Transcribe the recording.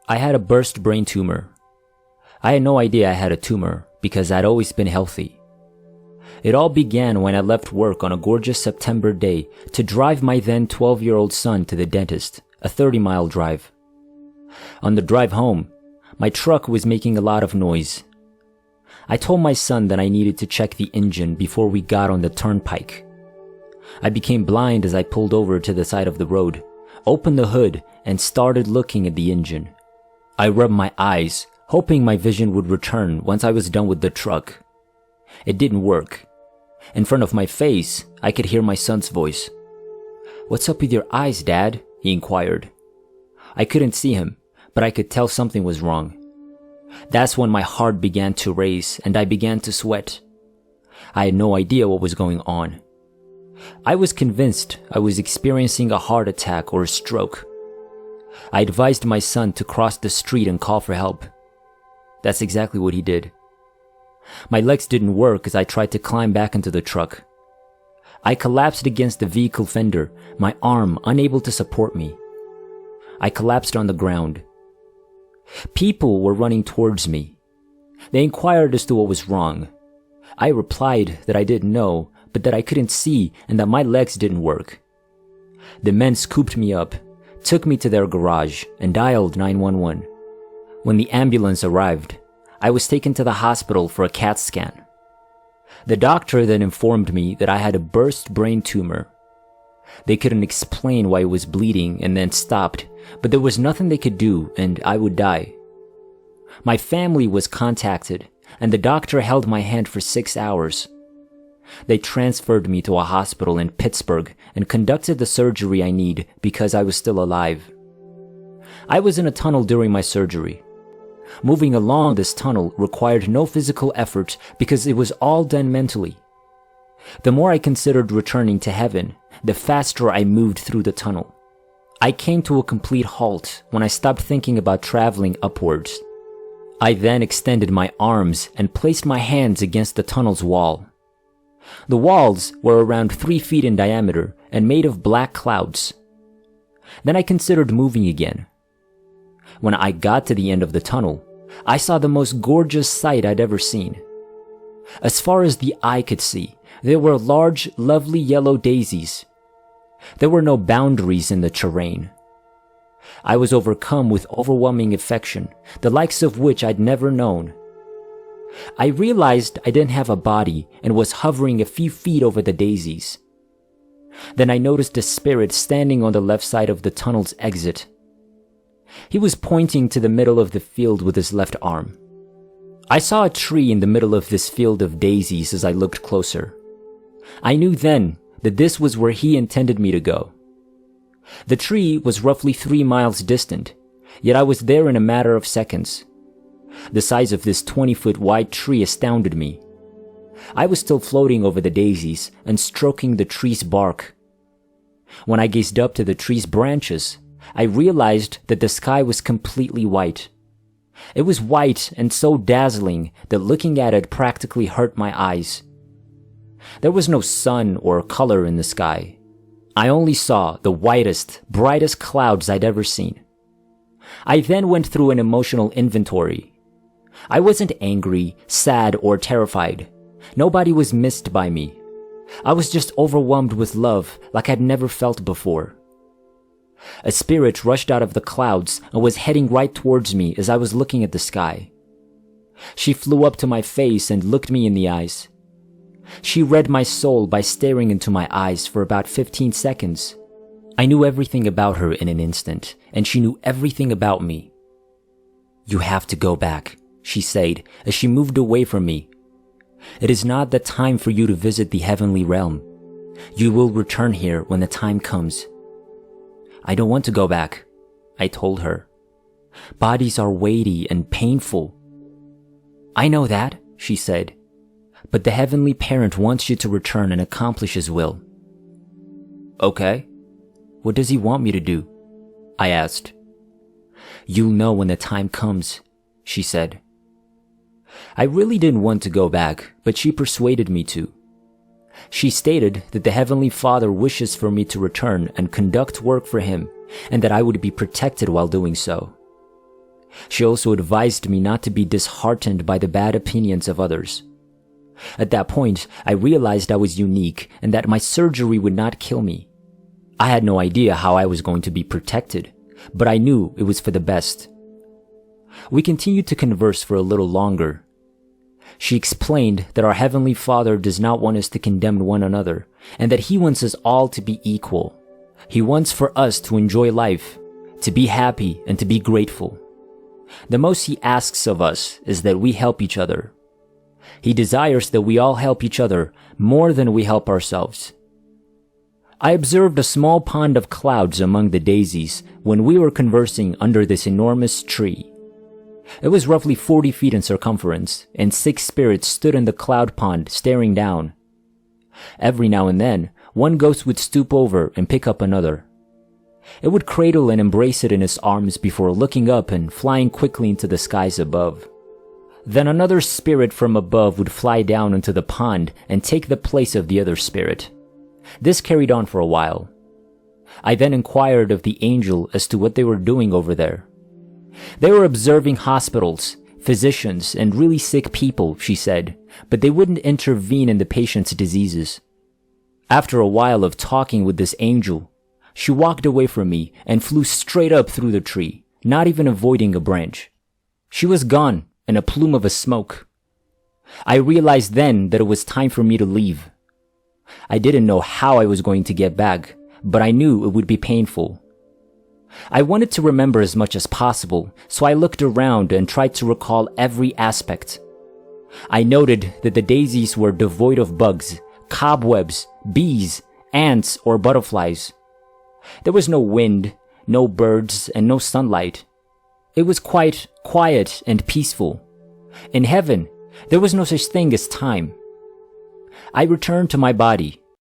I had a burst brain tumor. I had no idea I had a tumor because I'd always been healthy. It all began when I left work on a gorgeous September day to drive my then 12-year-old son to the dentist, a 30-mile drive. On the drive home, my truck was making a lot of noise. I told my son that I needed to check the engine before we got on the turnpike. I became blind as I pulled over to the side of the road, opened the hood, and started looking at the engine. I rubbed my eyes, hoping my vision would return once I was done with the truck. It didn't work. In front of my face, I could hear my son's voice. "What's up with your eyes, Dad?" he inquired. I couldn't see him, but I could tell something was wrong. That's when my heart began to race and I began to sweat. I had no idea what was going on. I was convinced I was experiencing a heart attack or a stroke. I advised my son to cross the street and call for help. That's exactly what he did. My legs didn't work as I tried to climb back into the truck. I collapsed against the vehicle fender, my arm unable to support me. I collapsed on the ground. People were running towards me. They inquired as to what was wrong. I replied that I didn't know, but that I couldn't see and that my legs didn't work. The men scooped me up, took me to their garage, and dialed 911. When the ambulance arrived, I was taken to the hospital for a CAT scan. The doctor then informed me that I had a burst brain tumor. They couldn't explain why it was bleeding and then stopped, but there was nothing they could do and I would die. My family was contacted, and the doctor held my hand for 6 hours. They transferred me to a hospital in Pittsburgh and conducted the surgery I need because I was still alive. I was in a tunnel during my surgery. Moving along this tunnel required no physical effort because it was all done mentally. The more I considered returning to heaven, the faster I moved through the tunnel. I came to a complete halt when I stopped thinking about traveling upwards. I then extended my arms and placed my hands against the tunnel's wall. The walls were around 3 feet in diameter and made of black clouds. Then I considered moving again. When I got to the end of the tunnel, I saw the most gorgeous sight I'd ever seen. As far as the eye could see, there were large, lovely yellow daisies. There were no boundaries in the terrain. I was overcome with overwhelming affection, the likes of which I'd never known. I realized I didn't have a body and was hovering a few feet over the daisies. Then I noticed a spirit standing on the left side of the tunnel's exit. He was pointing to the middle of the field with his left arm. I saw a tree in the middle of this field of daisies as I looked closer. I knew then that this was where he intended me to go. The tree was roughly 3 miles distant, yet I was there in a matter of seconds. The size of this 20-foot wide tree astounded me. I was still floating over the daisies and stroking the tree's bark. When I gazed up to the tree's branches, I realized that the sky was completely white. It was white and so dazzling that looking at it practically hurt my eyes. There was no sun or color in the sky. I only saw the whitest, brightest clouds I'd ever seen. I then went through an emotional inventory. I wasn't angry, sad, or terrified. Nobody was missed by me. I was just overwhelmed with love like I'd never felt before. A spirit rushed out of the clouds and was heading right towards me as I was looking at the sky. She flew up to my face and looked me in the eyes. She read my soul by staring into my eyes for about 15 seconds. I knew everything about her in an instant, and she knew everything about me. "You have to go back," she said as she moved away from me. "It is not the time for you to visit the heavenly realm. You will return here when the time comes." "I don't want to go back," I told her. "Bodies are weighty and painful." "I know that," she said. "But the heavenly parent wants you to return and accomplish his will." "Okay. What does he want me to do?" I asked. "You'll know when the time comes," she said. I really didn't want to go back, but she persuaded me to. She stated that the Heavenly Father wishes for me to return and conduct work for him, and that I would be protected while doing so. She also advised me not to be disheartened by the bad opinions of others. At that point, I realized I was unique and that my surgery would not kill me. I had no idea how I was going to be protected, but I knew it was for the best. We continued to converse for a little longer. She explained that our Heavenly Father does not want us to condemn one another, and that He wants us all to be equal. He wants for us to enjoy life, to be happy, and to be grateful. The most He asks of us is that we help each other. He desires that we all help each other more than we help ourselves. I observed a small pond of clouds among the daisies when we were conversing under this enormous tree. It was roughly 40 feet in circumference, and 6 spirits stood in the cloud pond staring down. Every now and then, one ghost would stoop over and pick up another. It would cradle and embrace it in its arms before looking up and flying quickly into the skies above. Then another spirit from above would fly down into the pond and take the place of the other spirit. This carried on for a while. I then inquired of the angel as to what they were doing over there. They were observing hospitals, physicians, and really sick people, she said, but they wouldn't intervene in the patient's diseases. After a while of talking with this angel, she walked away from me and flew straight up through the tree, not even avoiding a branch. She was gone in a plume of smoke. I realized then that it was time for me to leave. I didn't know how I was going to get back, but I knew it would be painful. I wanted to remember as much as possible, so I looked around and tried to recall every aspect. I noted that the daisies were devoid of bugs, cobwebs, bees, ants, or butterflies. There was no wind, no birds, and no sunlight. It was quite quiet and peaceful. In heaven, there was no such thing as time. I returned to my body.